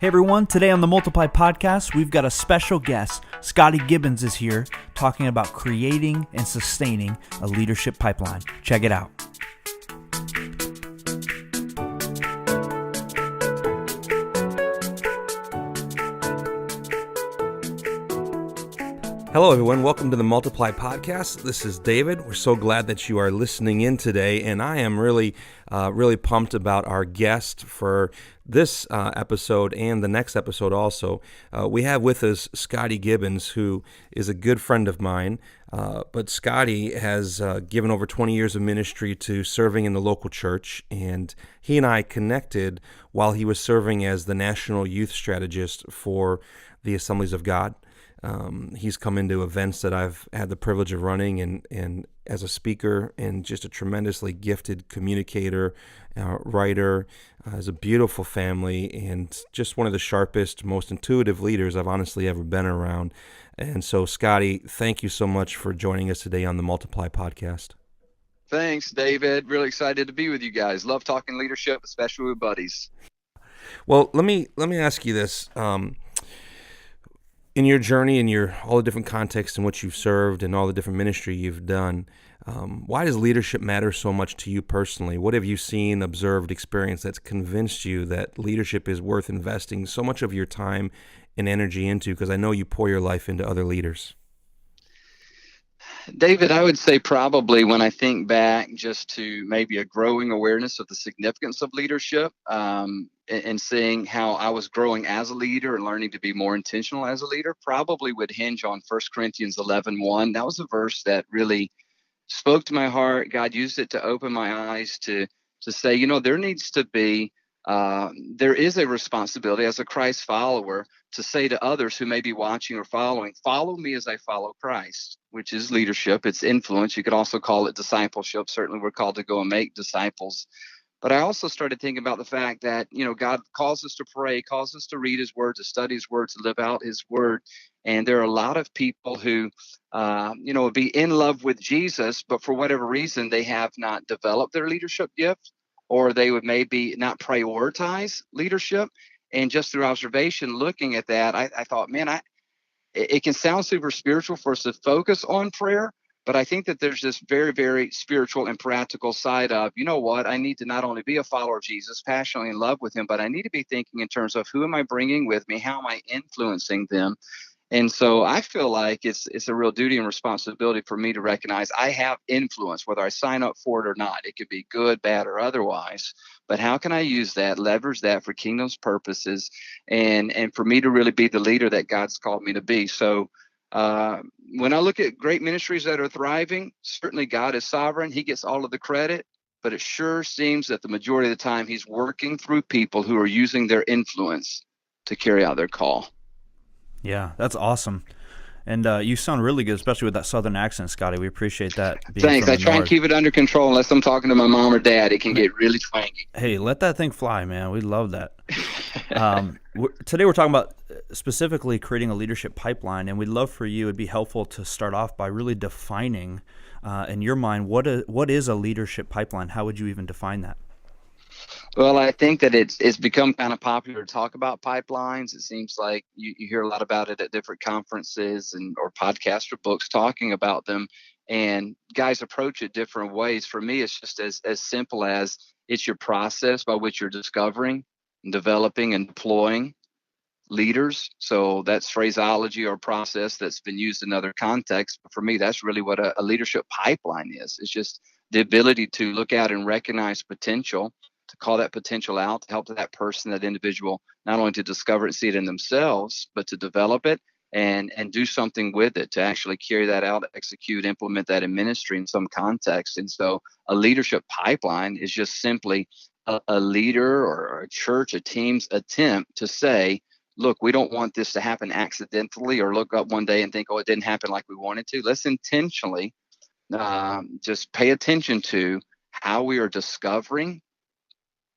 Hey everyone, today on the Multiply Podcast, we've got a special guest. Scotty Gibbons is here talking about creating and sustaining a leadership pipeline. Check it out. Hello, everyone. Welcome to the Multiply Podcast. This is David. We're so glad that you are listening in today, and I am really pumped about our guest for this episode and the next episode also. We have with us Scotty Gibbons, who is a good friend of mine, but Scotty has given over 20 years of ministry to serving in the local church, and he and I connected while he was serving as the National Youth Strategist for the Assemblies of God. He's come into events that I've had the privilege of running and as a speaker, and just a tremendously gifted communicator, writer, has a beautiful family, and just one of the sharpest, most intuitive leaders I've honestly ever been around. And so, Scotty, thank you so much for joining us today on the Multiply Podcast. Thanks, David. Really excited to be with you guys. Love talking leadership, especially with buddies. Well, let me ask you this. In your journey, in all the different contexts in which you've served and all the different ministry you've done, why does leadership matter so much to you personally? What have you seen, observed, experienced that's convinced you that leadership is worth investing so much of your time and energy into? Because I know you pour your life into other leaders. David, I would say probably when I think back just to maybe a growing awareness of the significance of leadership, and seeing how I was growing as a leader and learning to be more intentional as a leader, probably would hinge on 1 Corinthians 11:1. That was a verse that really spoke to my heart. God used it to open my eyes to say, there needs to be, there is a responsibility as a Christ follower to say to others who may be watching or following, follow me as I follow Christ, which is leadership. It's influence. You could also call it discipleship. Certainly we're called to go and make disciples. But I also started thinking about the fact that, God calls us to pray, calls us to read his word, to study his word, to live out his word. And there are a lot of people who, would be in love with Jesus, but for whatever reason, they have not developed their leadership gift, or they would maybe not prioritize leadership. And just through observation, looking at that, I thought, man, it can sound super spiritual for us to focus on prayer, but I think that there's this very, very spiritual and practical side of, I need to not only be a follower of Jesus, passionately in love with him, but I need to be thinking in terms of who am I bringing with me? How am I influencing them? And so I feel like it's a real duty and responsibility for me to recognize I have influence, whether I sign up for it or not. It could be good, bad, or otherwise. But how can I use that, leverage that for kingdom's purposes, and for me to really be the leader that God's called me to be? So when I look at great ministries that are thriving, certainly God is sovereign. He gets all of the credit. But it sure seems that the majority of the time he's working through people who are using their influence to carry out their call. Yeah, that's awesome. And you sound really good, especially with that southern accent, Scotty. We appreciate that. Thanks. I try and keep it under control unless I'm talking to my mom or dad. It can get really twangy. Hey, let that thing fly, man. We love that. Today we're talking about specifically creating a leadership pipeline, and we'd love for you, it'd be helpful to start off by really defining, in your mind, what is a leadership pipeline? How would you even define that? Well, I think that it's become kind of popular to talk about pipelines. It seems like you hear a lot about it at different conferences or podcasts or books talking about them. And guys approach it different ways. For me, it's just as simple as it's your process by which you're discovering and developing and deploying leaders. So that's phraseology or process that's been used in other contexts. But for me, that's really what a leadership pipeline is. It's just the ability to look out and recognize potential, to call that potential out, to help that person, that individual, not only to discover it and see it in themselves, but to develop it and do something with it, to actually carry that out, execute, implement that in ministry in some context. And so a leadership pipeline is just simply a leader or a church, a team's attempt to say, look, we don't want this to happen accidentally, or look up one day and think, oh, it didn't happen like we wanted to. Let's intentionally just pay attention to how we are discovering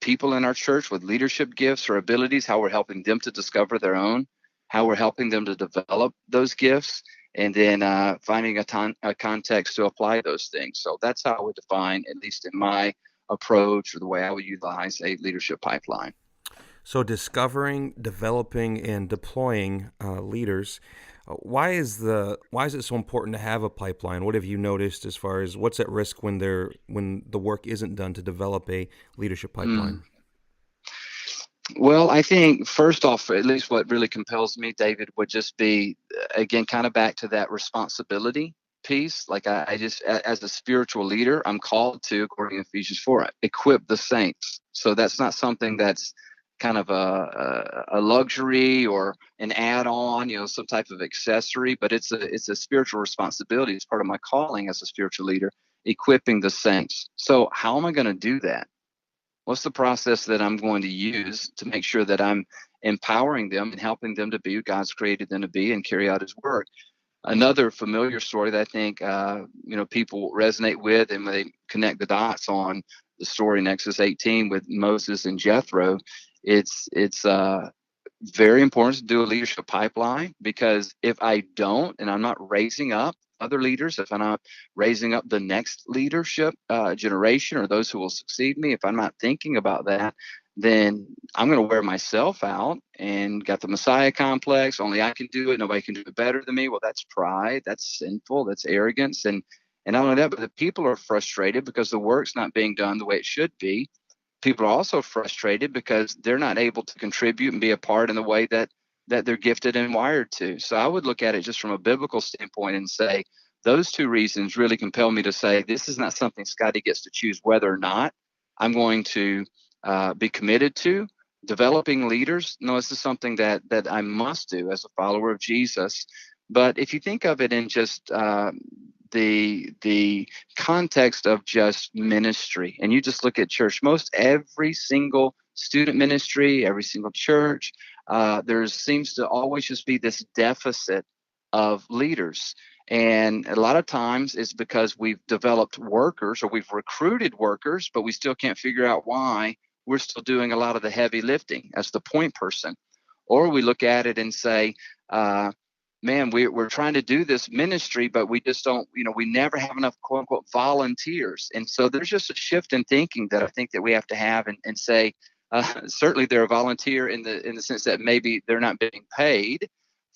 people in our church with leadership gifts or abilities, how we're helping them to discover their own, how we're helping them to develop those gifts, and then finding a context to apply those things. So that's how I would define, at least in my approach or the way I would utilize a leadership pipeline. So discovering, developing, and deploying leaders. Why is it so important to have a pipeline? What have you noticed as far as what's at risk when the work isn't done to develop a leadership Mm. pipeline? Well, I think first off, at least what really compels me, David, would just be, again, kind of back to that responsibility piece. Like I just, as a spiritual leader, I'm called to, according to Ephesians 4, equip the saints. So that's not something that's kind of a luxury or an add-on, some type of accessory, but it's a spiritual responsibility. It's part of my calling as a spiritual leader, equipping the saints. So how am I going to do that? What's the process that I'm going to use to make sure that I'm empowering them and helping them to be who God's created them to be and carry out His work? Another familiar story that I think people resonate with, and when they connect the dots on the story in Exodus 18 with Moses and Jethro, it's very important to do a leadership pipeline, because if I don't, and I'm not raising up other leaders, if I'm not raising up the next leadership generation or those who will succeed me, if I'm not thinking about that, then I'm going to wear myself out and got the Messiah complex. Only I can do it. Nobody can do it better than me. Well, that's pride. That's sinful. That's arrogance. And not only that, but the people are frustrated because the work's not being done the way it should be. People are also frustrated because they're not able to contribute and be a part in the way that they're gifted and wired to. So I would look at it just from a biblical standpoint and say those two reasons really compel me to say this is not something Scotty gets to choose whether or not I'm going to be committed to. Developing leaders, no, this is something that I must do as a follower of Jesus. But if you think of it in just the context of just ministry, and you just look at church, most every single student ministry, every single church, there seems to always just be this deficit of leaders. And a lot of times it's because we've developed workers or we've recruited workers, but we still can't figure out why we're still doing a lot of the heavy lifting as the point person. Or we look at it and say, man, we're trying to do this ministry, but we just don't, we never have enough quote unquote volunteers. And so there's just a shift in thinking that I think that we have to have and say, certainly they're a volunteer in the sense that maybe they're not being paid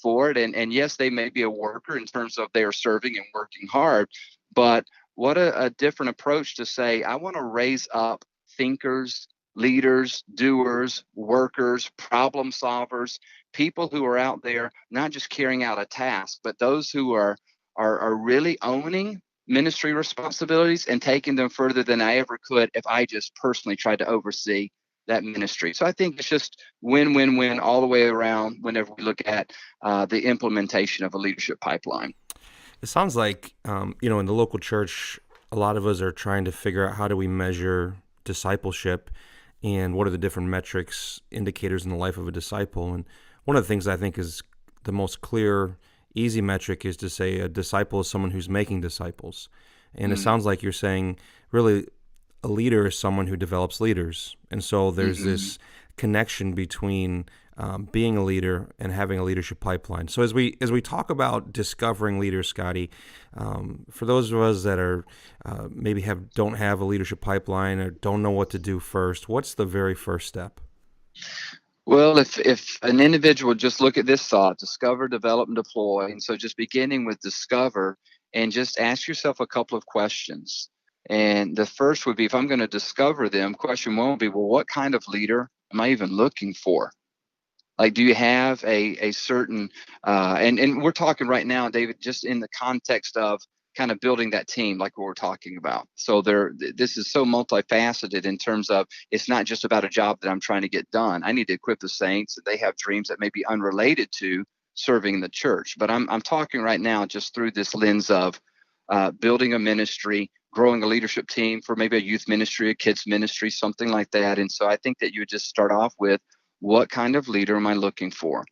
for it. And yes, they may be a worker in terms of they are serving and working hard, but what a different approach to say, I want to raise up thinkers, leaders, doers, workers, problem solvers, people who are out there not just carrying out a task, but those who are really owning ministry responsibilities and taking them further than I ever could if I just personally tried to oversee that ministry. So I think it's just win, win, win all the way around whenever we look at the implementation of a leadership pipeline. It sounds like, in the local church, a lot of us are trying to figure out how do we measure discipleship and what are the different metrics, indicators in the life of a disciple. And one of the things I think is the most clear, easy metric is to say a disciple is someone who's making disciples. And it sounds like you're saying really a leader is someone who develops leaders. And so there's this connection between being a leader and having a leadership pipeline. So as we talk about discovering leaders, Scotty, for those of us that are maybe don't have a leadership pipeline or don't know what to do first, what's the very first step? Well, if an individual just look at this thought, discover, develop, and deploy, and so just beginning with discover and just ask yourself a couple of questions. And the first would be, if I'm going to discover them, question one would be, well, what kind of leader am I even looking for? Like, do you have a certain, and we're talking right now, David, just in the context of kind of building that team like what we're talking about. So this is so multifaceted in terms of it's not just about a job that I'm trying to get done. I need to equip the saints that they have dreams that may be unrelated to serving in the church. But I'm talking right now just through this lens of building a ministry, growing a leadership team for maybe a youth ministry, a kids ministry, something like that. And so I think that you would just start off with, what kind of leader am I looking for?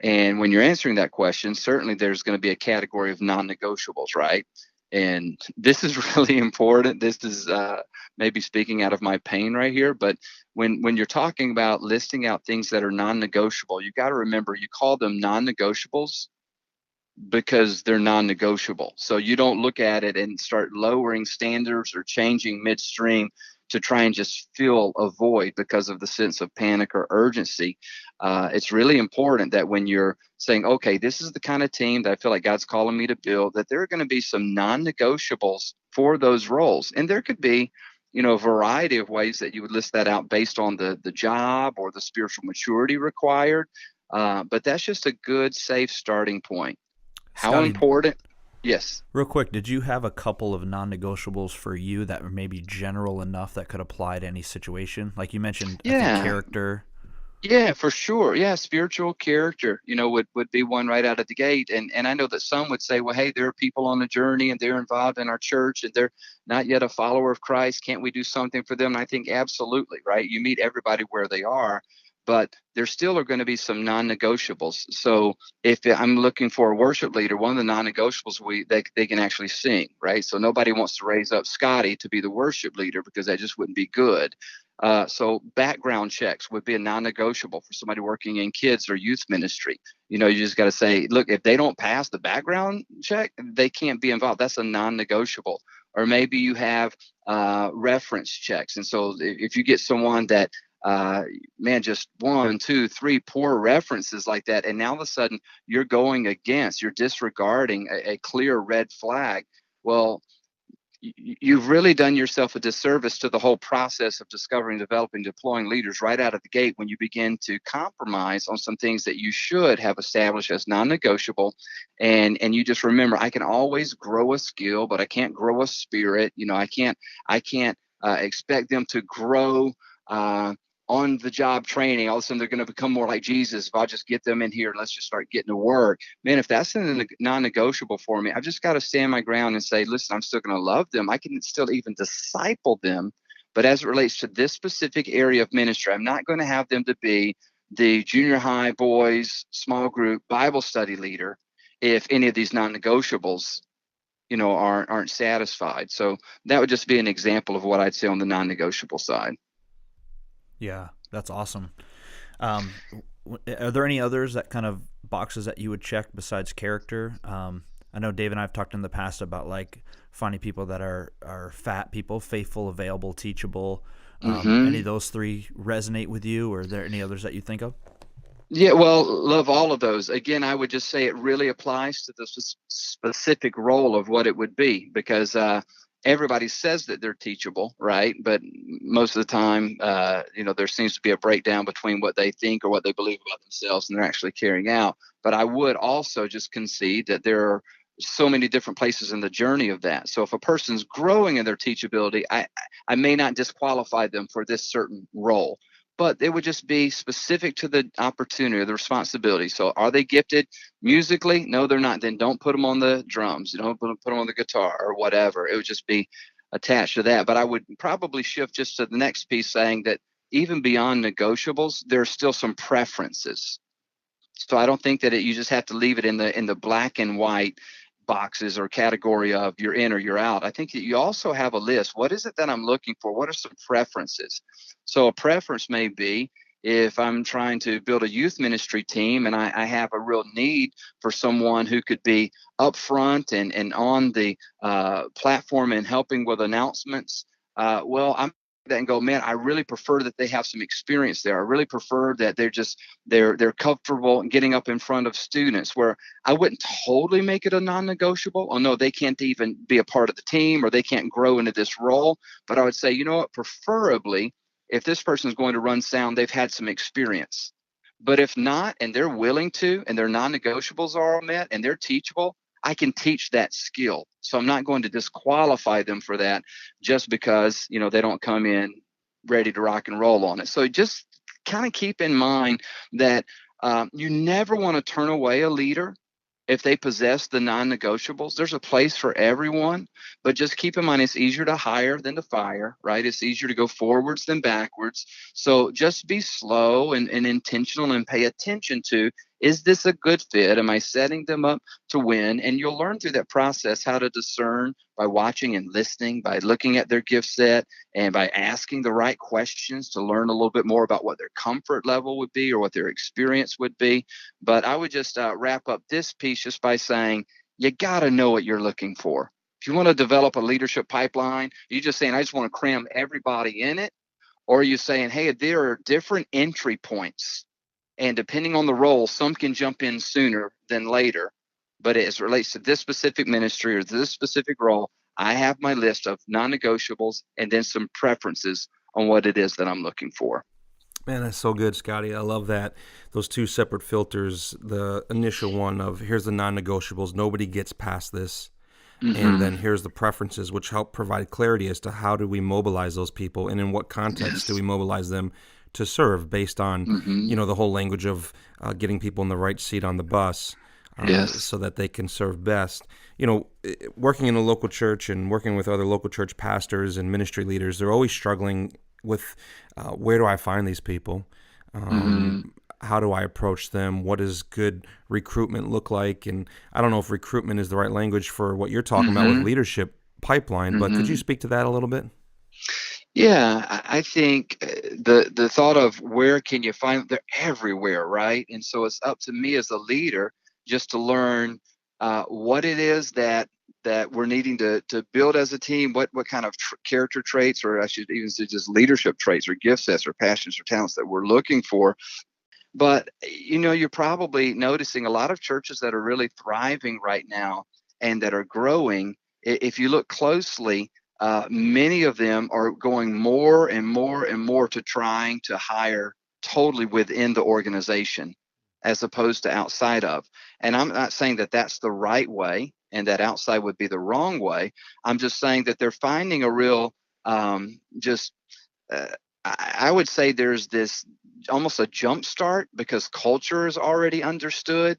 And when you're answering that question, certainly there's going to be a category of non-negotiables, right? And this is really important. This is maybe speaking out of my pain right here. But when you're talking about listing out things that are non-negotiable, you got to remember you call them non-negotiables because they're non-negotiable. So you don't look at it and start lowering standards or changing midstream to try and just fill a void because of the sense of panic or urgency. It's really important that when you're saying, okay, this is the kind of team that I feel like God's calling me to build, that there are going to be some non-negotiables for those roles. And there could be, a variety of ways that you would list that out based on the job or the spiritual maturity required. But that's just a good, safe starting point. How Scotty, important? Yes. real quick, did you have a couple of non-negotiables for you that were maybe general enough that could apply to any situation? Like you mentioned, I think Yeah. character. Yeah, for sure. Yeah, spiritual character, would be one right out of the gate. And I know that some would say, well, hey, there are people on the journey and they're involved in our church and they're not yet a follower of Christ. Can't we do something for them? And I think absolutely, right? You meet everybody where they are, but there still are going to be some non-negotiables. So if I'm looking for a worship leader, one of the non-negotiables they can actually sing, right? So nobody wants to raise up Scotty to be the worship leader because that just wouldn't be good. So background checks would be a non-negotiable for somebody working in kids or youth ministry. You just got to say, look, if they don't pass the background check, they can't be involved. That's a non-negotiable. Or maybe you have reference checks. And so if you get someone that, just 1, 2, 3 poor references like that, and now all of a sudden you're disregarding a clear red flag. Well, you've really done yourself a disservice to the whole process of discovering, developing, deploying leaders right out of the gate when you begin to compromise on some things that you should have established as non-negotiable. And you just remember, I can always grow a skill, but I can't grow a spirit. I can't expect them to grow on the job training. All of a sudden they're going to become more like Jesus if I just get them in here and let's just start getting to work. Man, if that's a non-negotiable for me, I've just got to stand my ground and say, listen, I'm still going to love them. I can still even disciple them. But as it relates to this specific area of ministry, I'm not going to have them to be the junior high boys, small group Bible study leader if any of these non-negotiables aren't satisfied. So that would just be an example of what I'd say on the non-negotiable side. Yeah, that's awesome. Um, are there any others that kind of boxes that you would check besides character? I know Dave and I have talked in the past about like finding people that are fat people, faithful, available, teachable. Any of those three resonate with you, or are there any others that you think of? Yeah, well, love all of those. Again, I would just say it really applies to the specific role of what it would be, because everybody says that they're teachable, right? But most of the time, there seems to be a breakdown between what they think or what they believe about themselves and they're actually carrying out. But I would also just concede that there are so many different places in the journey of that. So if a person's growing in their teachability, I may not disqualify them for this certain role, but it would just be specific to the opportunity or the responsibility. So are they gifted musically? No, they're not. Then don't put them on the drums. Don't put them on the guitar or whatever. It would just be attached to that. But I would probably shift just to the next piece, saying that even beyond negotiables, there are still some preferences. So I don't think that you just have to leave it in the black and white boxes or category of you're in or you're out. I think that you also have a list. What is it that I'm looking for? What are some preferences? So a preference may be, if I'm trying to build a youth ministry team and I have a real need for someone who could be upfront and on the platform and helping with announcements, I'm that and go, man, I really prefer that they have some experience there. I really prefer that they're comfortable getting up in front of students, where I wouldn't totally make it a non-negotiable. Oh no, they can't even be a part of the team or they can't grow into this role. But I would say, you know what, preferably if this person is going to run sound, they've had some experience. But if not, and they're willing to, and their non-negotiables are all met and they're teachable, I can teach that skill. So I'm not going to disqualify them for that just because, they don't come in ready to rock and roll on it. So just kind of keep in mind that you never want to turn away a leader if they possess the non-negotiables. There's a place for everyone, but just keep in mind it's easier to hire than to fire, right? It's easier to go forwards than backwards. So just be slow and intentional and pay attention to, is this a good fit? Am I setting them up to win? And you'll learn through that process how to discern by watching and listening, by looking at their gift set, and by asking the right questions to learn a little bit more about what their comfort level would be or what their experience would be. But I would just wrap up this piece just by saying, you got to know what you're looking for. If you want to develop a leadership pipeline, are you just saying, I just want to cram everybody in it? Or are you saying, hey, there are different entry points, and depending on the role, some can jump in sooner than later. But as it relates to this specific ministry or this specific role, I have my list of non-negotiables and then some preferences on what it is that I'm looking for. Man, that's so good, Scotty. I love that. Those two separate filters. The initial one of here's the non-negotiables, nobody gets past this. And then here's the preferences, which help provide clarity as to how do we mobilize those people and in what context do we mobilize them to serve based on, the whole language of getting people in the right seat on the bus so that they can serve best. Working in a local church and working with other local church pastors and ministry leaders, they're always struggling with where do I find these people? How do I approach them? What does good recruitment look like? And I don't know if recruitment is the right language for what you're talking about with leadership pipeline, but could you speak to that a little bit? Yeah, I think the thought of where can you find them, they're everywhere, right? And so it's up to me as a leader just to learn what it is that we're needing to build as a team, what kind of character traits, or I should even say just leadership traits or gift sets or passions or talents that we're looking for. But, you're probably noticing a lot of churches that are really thriving right now and that are growing. If you look closely, many of them are going more and more and more to trying to hire totally within the organization as opposed to outside of. And I'm not saying that that's the right way and that outside would be the wrong way. I'm just saying that they're finding a real I would say there's this almost a jump start because culture is already understood.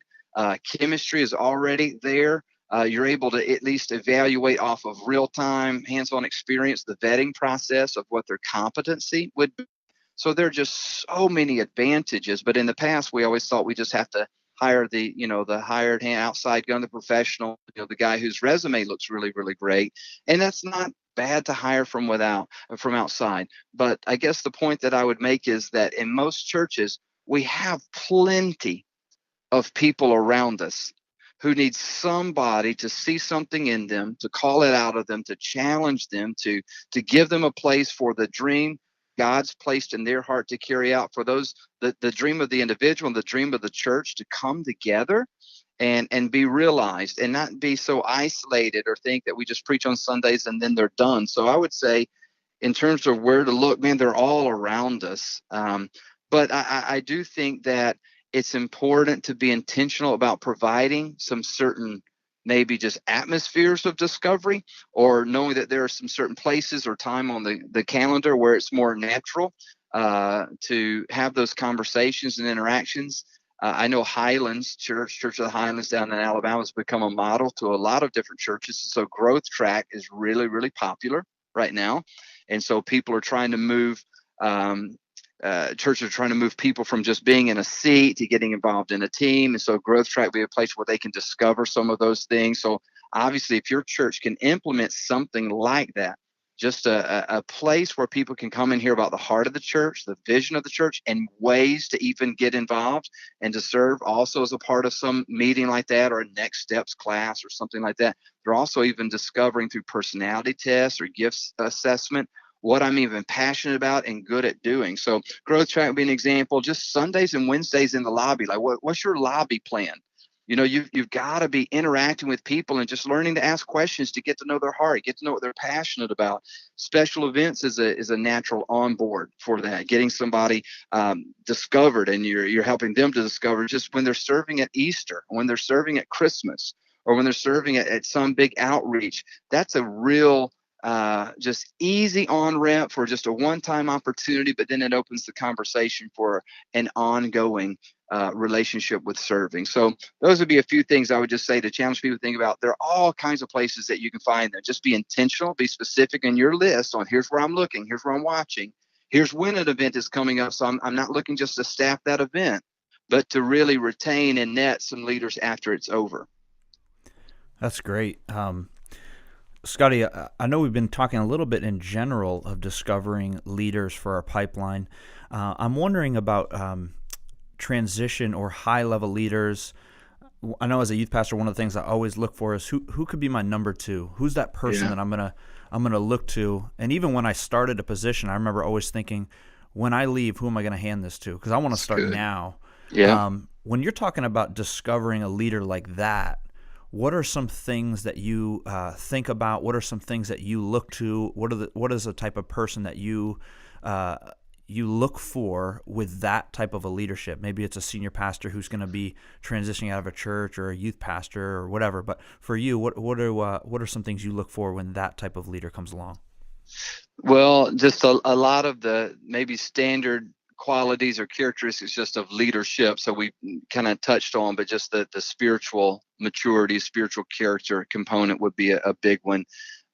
Chemistry is already there. You're able to at least evaluate off of real-time, hands-on experience, the vetting process of what their competency would be. So there are just so many advantages. But in the past, we always thought we just have to hire the hired hand outside gun, the professional, the guy whose resume looks really, really great. And that's not bad to hire from outside. But I guess the point that I would make is that in most churches, we have plenty of people around us who need somebody to see something in them, to call it out of them, to challenge them, to give them a place for the dream God's placed in their heart to carry out, for those the dream of the individual and the dream of the church to come together and be realized and not be so isolated or think that we just preach on Sundays and then they're done. So I would say in terms of where to look, man, they're all around us. But I do think that it's important to be intentional about providing some certain maybe just atmospheres of discovery, or knowing that there are some certain places or time on the calendar where it's more natural to have those conversations and interactions. I know Highlands Church of the Highlands down in Alabama has become a model to a lot of different churches. So Growth Track is really, really popular right now. And so people are trying to move churches are trying to move people from just being in a seat to getting involved in a team. And so Growth Track will be a place where they can discover some of those things. So obviously, if your church can implement something like that, just a place where people can come and hear about the heart of the church, the vision of the church, and ways to even get involved and to serve also as a part of some meeting like that or a next steps class or something like that. They're also even discovering through personality tests or gifts assessment what I'm even passionate about and good at doing. So Growth Track would be an example. Just Sundays and Wednesdays in the lobby. Like, what's your lobby plan? You've got to be interacting with people and just learning to ask questions to get to know their heart, get to know what they're passionate about. Special events is a natural onboard for that. Getting somebody discovered, and you're helping them to discover just when they're serving at Easter, when they're serving at Christmas, or when they're serving at some big outreach. That's a real just easy on-ramp for just a one-time opportunity, but then it opens the conversation for an ongoing relationship with serving. So those would be a few things I would just say to challenge people to think about. There are all kinds of places that you can find them. Just be intentional, be specific in your list on here's where I'm looking, here's where I'm watching, here's when an event is coming up. So I'm not looking just to staff that event, but to really retain and net some leaders after it's over. That's great. Scotty, I know we've been talking a little bit in general of discovering leaders for our pipeline. I'm wondering about transition or high-level leaders. I know as a youth pastor, one of the things I always look for is who could be my number two? Who's that person Yeah. that I'm gonna look to? And even when I started a position, I remember always thinking, when I leave, who am I going to hand this to? Because I want to It's start good. now. Yeah. When you're talking about discovering a leader like that, what are some things that you think about? What are some things that you look to? What is the type of person that you look for with that type of a leadership? Maybe it's a senior pastor who's going to be transitioning out of a church, or a youth pastor, or whatever. But for you, what are some things you look for when that type of leader comes along? Well, just a lot of the maybe standard qualities or characteristics just of leadership. So we kind of touched on, but just the spiritual maturity, spiritual character component would be a big one.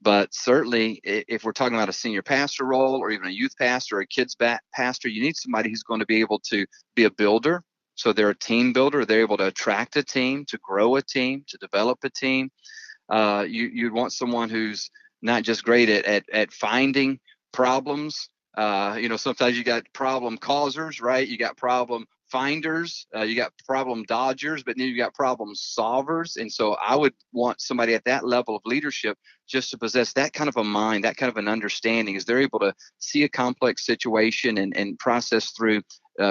But certainly, if we're talking about a senior pastor role, or even a youth pastor, or a kids pastor, you need somebody who's going to be able to be a builder. So they're a team builder. They're able to attract a team, to grow a team, to develop a team. You'd want someone who's not just great at finding problems. Sometimes you got problem causers, right? You got problem finders, you got problem dodgers, but then you got problem solvers. And so I would want somebody at that level of leadership just to possess that kind of a mind, that kind of an understanding, is they're able to see a complex situation and process through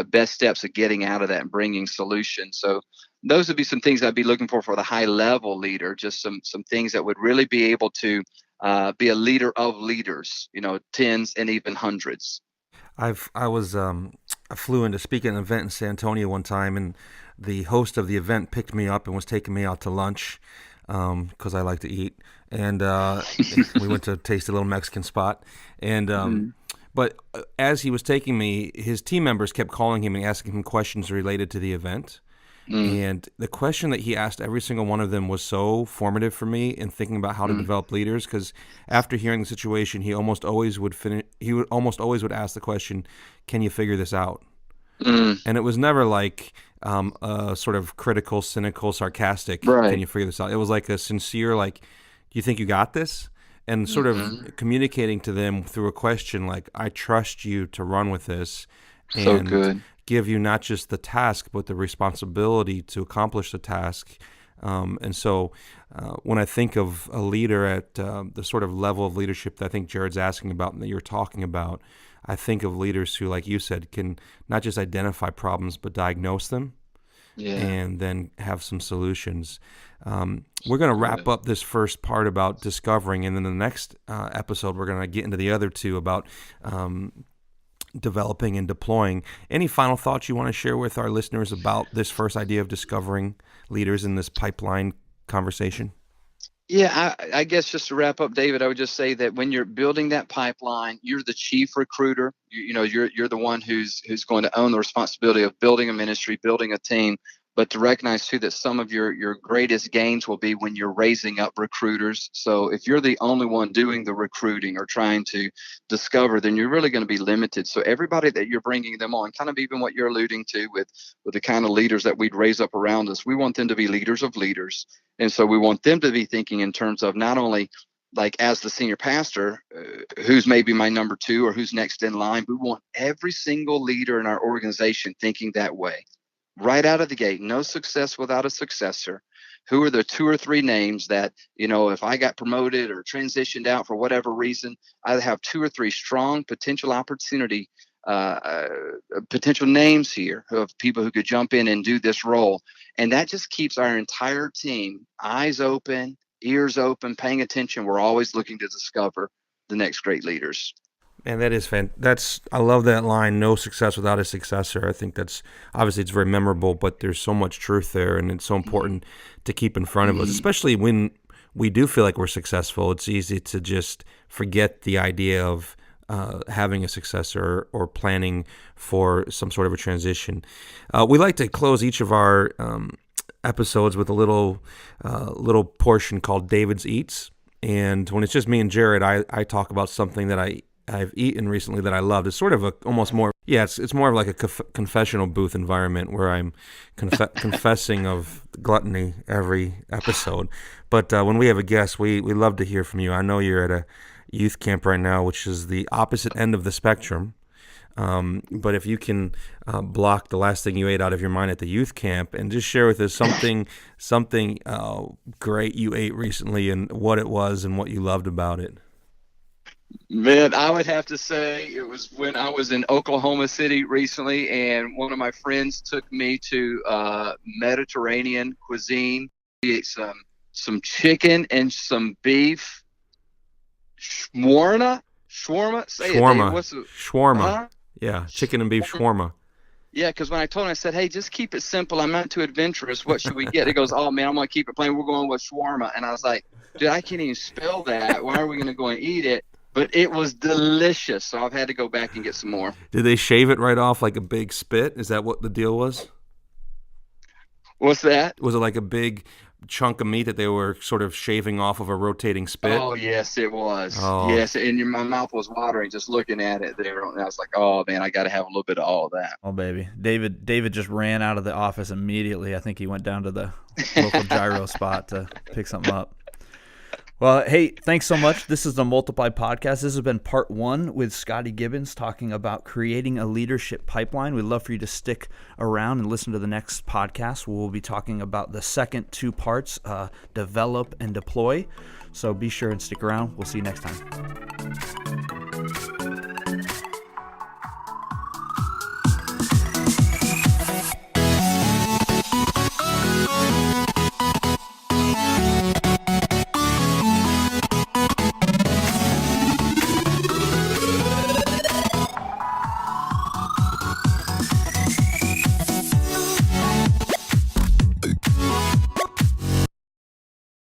best steps of getting out of that and bringing solutions. So those would be some things I'd be looking for the high level leader, just some things that would really be able to be a leader of leaders, tens and even hundreds. I flew in to speak at an event in San Antonio one time, and the host of the event picked me up and was taking me out to lunch because I like to eat, and we went to taste a little Mexican spot, and but as he was taking me, his team members kept calling him and asking him questions related to the event. And the question that he asked every single one of them was so formative for me in thinking about how to develop leaders. Because after hearing the situation, he almost always would ask the question, "Can you figure this out?" And it was never like a sort of critical, cynical, sarcastic, "Can Right. you figure this out?" It was like a sincere, like, "Do you think you got this?" And sort of communicating to them through a question like, "I trust you to run with this." So And good. give you not just the task, but the responsibility to accomplish the task. And so when I think of a leader at the sort of level of leadership that I think Jared's asking about and that you're talking about, I think of leaders who, like you said, can not just identify problems, but diagnose them Yeah. and then have some solutions. We're going to wrap Good. up this first part about discovering, and then the next episode, we're going to get into the other two about developing and deploying. Any final thoughts you want to share with our listeners about this first idea of discovering leaders in this pipeline conversation? Yeah, I guess just to wrap up, David, I would just say that when you're building that pipeline, you're the chief recruiter. You're the one who's going to own the responsibility of building a ministry, building a team, but to recognize too that some of your greatest gains will be when you're raising up recruiters. So if you're the only one doing the recruiting or trying to discover, then you're really going to be limited. So everybody that you're bringing them on, kind of even what you're alluding to with the kind of leaders that we'd raise up around us, we want them to be leaders of leaders. And so we want them to be thinking in terms of not only like as the senior pastor, who's maybe my number two or who's next in line. We want every single leader in our organization thinking that way right out of the gate. No success without a successor. Who are the two or three names that, if I got promoted or transitioned out for whatever reason, I have two or three strong potential names here of people who could jump in and do this role. And that just keeps our entire team eyes open, ears open, paying attention. We're always looking to discover the next great leaders. Man, that is I love that line, no success without a successor. I think that's, obviously it's very memorable, but there's so much truth there, and it's so important to keep in front of us, especially when we do feel like we're successful. It's easy to just forget the idea of having a successor or planning for some sort of a transition. We like to close each of our episodes with a little portion called David's Eats. And when it's just me and Jared, I talk about something that I've eaten recently that I loved. It's sort of it's more of like a confessional booth environment where I'm confessing of gluttony every episode. But when we have a guest, we love to hear from you. I know you're at a youth camp right now, which is the opposite end of the spectrum. But if you can block the last thing you ate out of your mind at the youth camp, and just share with us something great you ate recently, and what it was and what you loved about it. Man, I would have to say it was when I was in Oklahoma City recently, and one of my friends took me to Mediterranean cuisine. We ate some chicken and some beef. Shawarma? Say it, Dave. What's it? Shawarma. Huh? Yeah, chicken and beef shawarma. Yeah, because when I told him, I said, hey, just keep it simple. I'm not too adventurous. What should we get? He goes, oh, man, I'm going to keep it plain. We're going with shawarma. And I was like, dude, I can't even spell that. Why are we going to go and eat it? But it was delicious, so I've had to go back and get some more. Did they shave it right off like a big spit? Is that what the deal was? What's that? Was it like a big chunk of meat that they were sort of shaving off of a rotating spit? Oh, yes, it was. Oh. Yes, and my mouth was watering just looking at it there. And I was like, oh, man, I got to have a little bit of all of that. Oh, baby. David just ran out of the office immediately. I think he went down to the local gyro spot to pick something up. Well, hey, thanks so much. This is the Multiply Podcast. This has been part 1 with Scotty Gibbons talking about creating a leadership pipeline. We'd love for you to stick around and listen to the next podcast. We'll be talking about the second 2 parts, develop and deploy. So be sure and stick around. We'll see you next time.